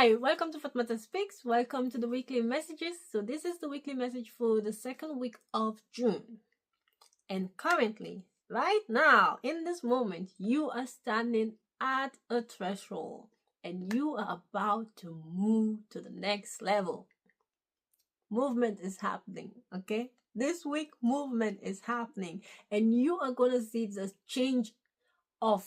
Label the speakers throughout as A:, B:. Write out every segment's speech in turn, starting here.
A: Hi, welcome to Fatmata Speaks. Welcome to the weekly messages. So this is the weekly message for the second week of June. And currently, right now, in this moment, you are standing at a threshold and you are about to move to the next level. Movement is happening, okay? This week, movement is happening and you are going to see the change of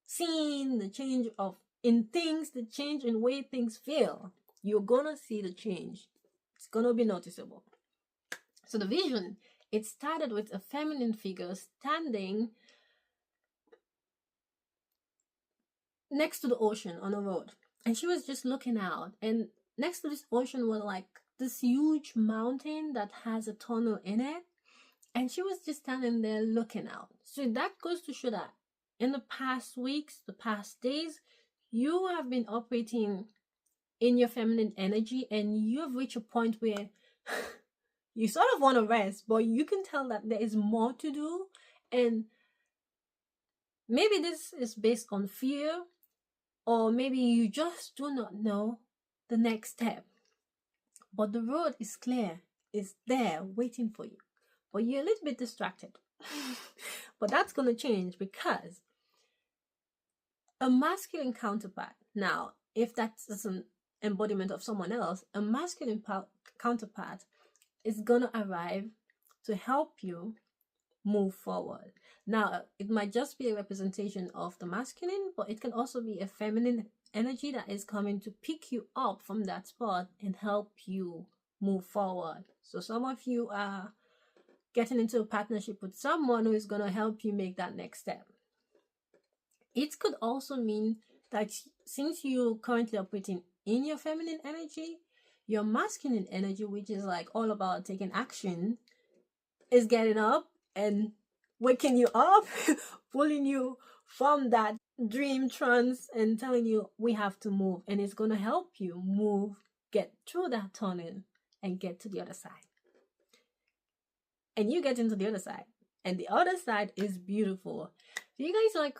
A: scene, the change of in things, the change in way things feel. You're gonna see the change. It's gonna be noticeable. So the vision, it started with a feminine figure standing next to the ocean on a road, and she was just looking out, and next to this ocean was like this huge mountain that has a tunnel in it, and she was just standing there looking out. So that goes to show that in the past weeks, the past days, you have been operating in your feminine energy and you have reached a point where you sort of want to rest, but you can tell that there is more to do. And maybe this is based on fear, or maybe you just do not know the next step. But the road is clear, it's there waiting for you. But you're a little bit distracted. But that's going to change because a masculine counterpart, now, if that's an embodiment of someone else, a masculine counterpart is going to arrive to help you move forward. Now, it might just be a representation of the masculine, but it can also be a feminine energy that is coming to pick you up from that spot and help you move forward. So some of you are getting into a partnership with someone who is going to help you make that next step. It could also mean that since you're currently operating in your feminine energy, your masculine energy, which is like all about taking action, is getting up and waking you up, pulling you from that dream trance and telling you we have to move. And it's going to help you move, get through that tunnel and get to the other side. And you get into the other side. And the other side is beautiful. So you guys, like,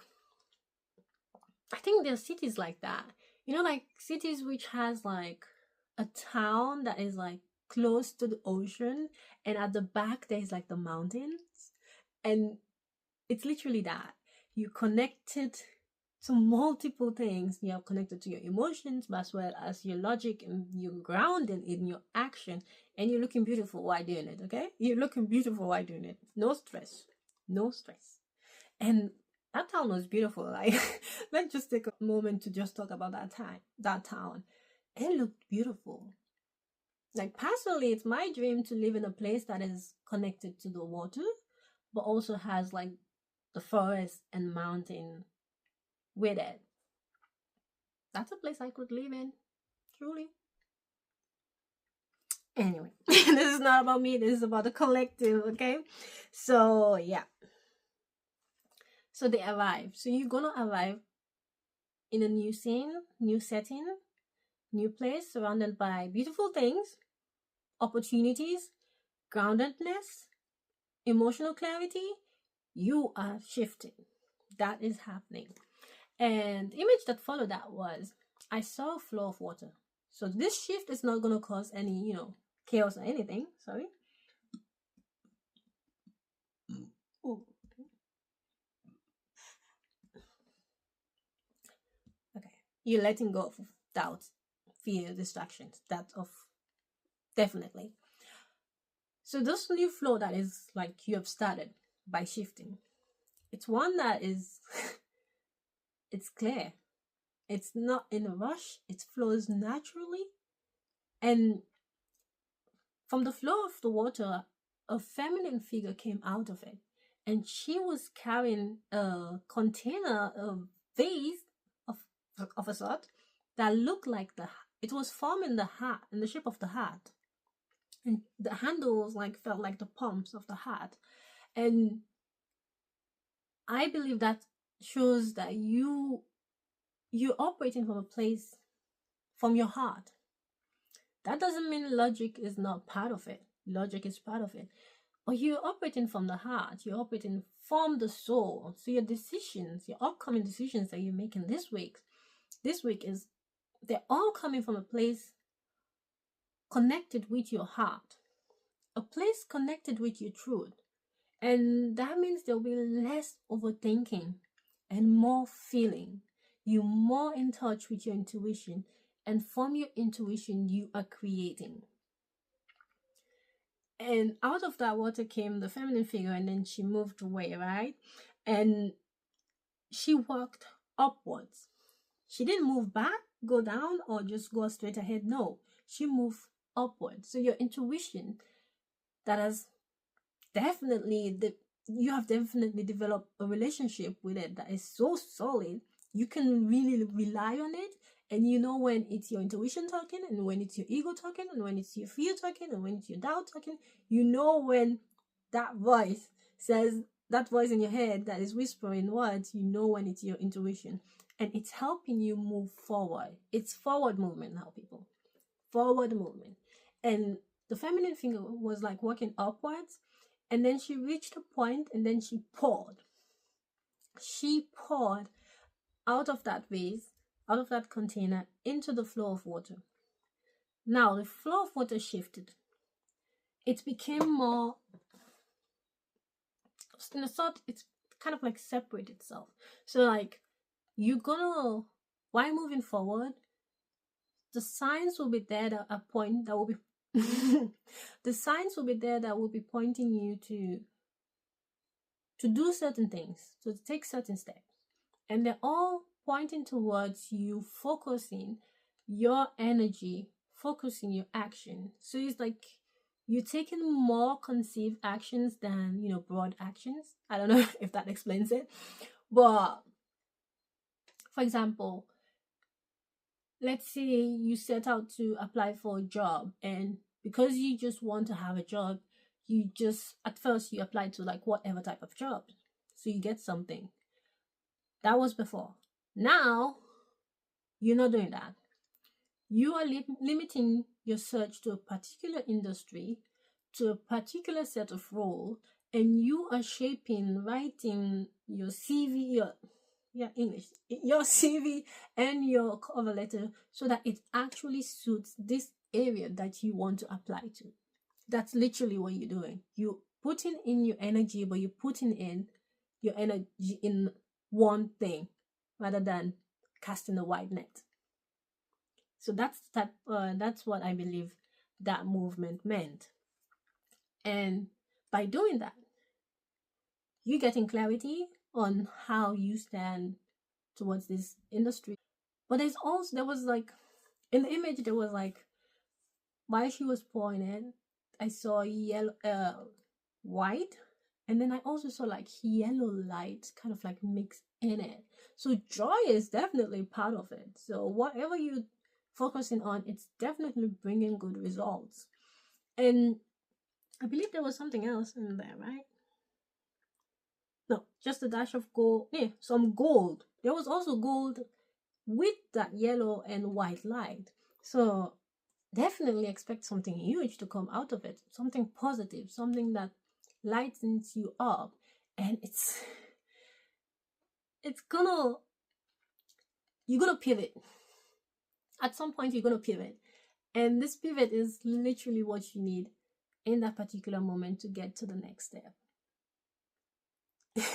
A: I think there are cities like that. You know, like cities which has like a town that is like close to the ocean, and at the back there's like the mountains, and it's literally that you connected to multiple things. You are connected to your emotions as well as your logic, and you're grounded in your action, and you're looking beautiful while doing it. Okay, you're looking beautiful while doing it. No stress. And that town was beautiful. Like, let's just take a moment to just talk about that town. It looked beautiful. Like, personally, it's my dream to live in a place that is connected to the water, but also has like the forest and mountain with it. That's a place I could live in, truly. Anyway, this is not about me. This is about the collective, okay? So, yeah. So they arrive. So you're gonna arrive in a new scene, new setting, new place, surrounded by beautiful things, opportunities, groundedness, emotional clarity. You are shifting. That is happening. And the image that followed that was, I saw a flow of water. So this shift is not going to cause any, chaos or anything. Sorry. Ooh. Okay. You're letting go of doubt, fear, distractions. That of definitely. So this new flow that is like you have started by shifting, it's one that is it's clear. It's not in a rush. It flows naturally. And from the flow of the water, a feminine figure came out of it. And she was carrying a container, a vase of a sort that looked like it was forming the heart, in the shape of the heart. And the handles like felt like the palms of the heart. And I believe that shows that you're operating from a place from your heart. That doesn't mean logic is not part of it. Logic is part of it. But you're operating from the heart. You're operating from the soul. So your decisions, your upcoming decisions that you're making this week is they're all coming from a place connected with your heart, a place connected with your truth. And that means there'll be less overthinking and more feeling. You're more in touch with your intuition, and from your intuition, you are creating. And out of that water came the feminine figure, and then she moved away, right? And she walked upwards. She didn't move back, go down, or just go straight ahead. No, she moved upwards. So your intuition, that has definitely you have definitely developed a relationship with it that is so solid. You can really rely on it, and you know when it's your intuition talking, and when it's your ego talking, and when it's your fear talking, and when it's your doubt talking. You know when that voice says, that voice in your head that is whispering words, you know when it's your intuition, and it's helping you move forward. It's forward movement now, people. Forward movement. And the feminine finger was like walking upwards, and then she reached a point, and then she poured. She poured out of that vase, out of that container, into the flow of water. Now the flow of water shifted. It became more, in a sort, it's kind of like separate itself. So like, you're gonna, while moving forward, the signs will be there that a point that will be the signs will be there that will be pointing you to do certain things, to take certain steps, and they're all pointing towards you focusing your energy, focusing your action. So it's like you're taking more conceived actions than, you know, broad actions. I don't know if that explains it, but for example, let's say you set out to apply for a job, and because you just want to have a job, you just, at first you apply to like whatever type of job, so you get something. That was before. Now you're not doing that. You are limiting your search to a particular industry, to a particular set of role, and you are shaping, writing your CV, your CV and your cover letter so that it actually suits this area that you want to apply to. That's literally what you're doing. You're putting in your energy, but you're putting in your energy in one thing rather than casting a wide net. So that's what I believe that movement meant. And by doing that, you're getting clarity on how you stand towards this industry. But there was like, in the image, there was like, while she was pointing, I saw yellow, white, and then I also saw like yellow light kind of like mixed in it. So joy is definitely part of it. So whatever you're focusing on, it's definitely bringing good results. And I believe there was something else in there, right? No, just a dash of gold. Yeah, some gold. There was also gold with that yellow and white light. So definitely expect something huge to come out of it, something positive, something that lightens you up. And you're gonna pivot. At some point you're gonna pivot, and this pivot is literally what you need in that particular moment to get to the next step.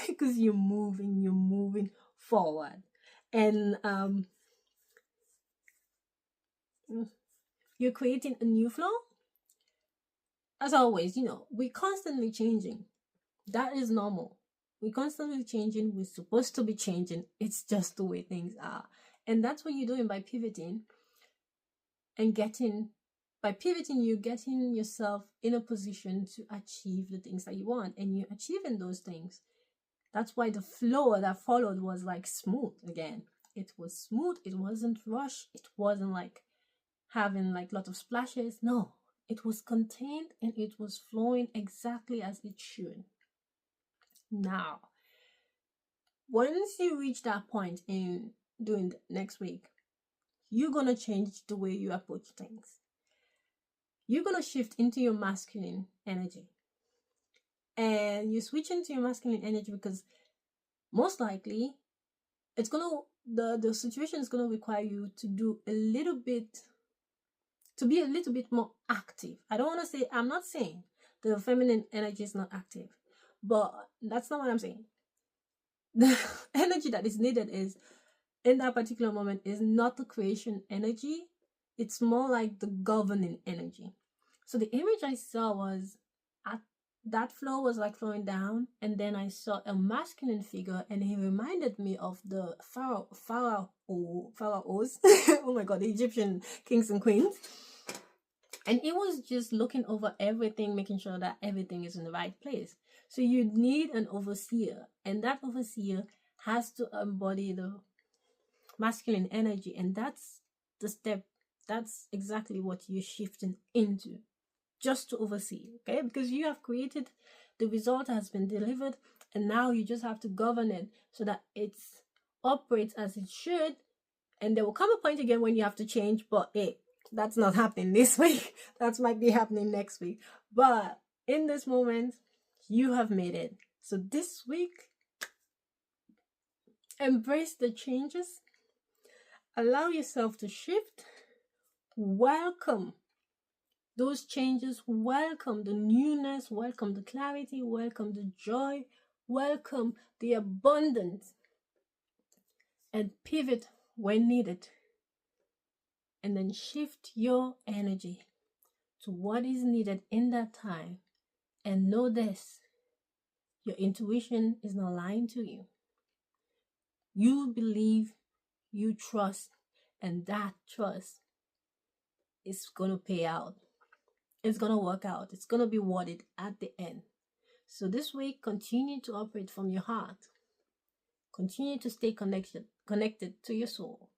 A: Because you're moving forward, and you're creating a new flow. As always, you know, we're constantly changing. That is normal. We're constantly changing. We're supposed to be changing. It's just the way things are. And that's what you're doing by pivoting and you're getting yourself in a position to achieve the things that you want, and you're achieving those things. That's why the flow that followed was like smooth again. It was smooth. It wasn't rushed. It wasn't like having like a lot of splashes. No, it was contained and it was flowing exactly as it should. Now, once you reach that point in doing next week, you're going to change the way you approach things. You're going to shift into your masculine energy. And you switch into your masculine energy because most likely it's going to the situation is going to require you to do a little bit, to be a little bit more active. I don't want to say, I'm not saying the feminine energy is not active, but that's not what I'm saying. The energy that is needed is, in that particular moment, is not the creation energy. It's more like the governing energy. So the image I saw was, that flow was like flowing down, and then I saw a masculine figure, and he reminded me of the pharaohs. Oh my god, the Egyptian kings and queens. And he was just looking over everything, making sure that everything is in the right place. So you need an overseer, and that overseer has to embody the masculine energy, and that's the step. That's exactly what you're shifting into, just to oversee, okay? Because you have created, the result has been delivered, and now you just have to govern it so that it operates as it should. And there will come a point again when you have to change, but hey, that's not happening this week. That might be happening next week. But in this moment, you have made it. So this week, embrace the changes. Allow yourself to shift. Welcome those changes. Welcome the newness. Welcome the clarity. Welcome the joy. Welcome the abundance. And pivot when needed. And then shift your energy to what is needed in that time. And know this, your intuition is not lying to you. You believe, you trust, and that trust is going to pay out. It's going to work out. It's going to be worth it at the end. So this week, continue to operate from your heart. Continue to stay connected to your soul.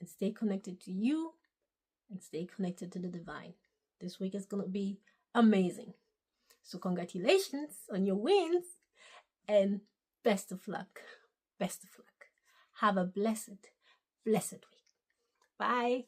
A: And stay connected to you. And stay connected to the divine. This week is going to be amazing. So congratulations on your wins. And best of luck. Best of luck. Have a blessed week. Bye.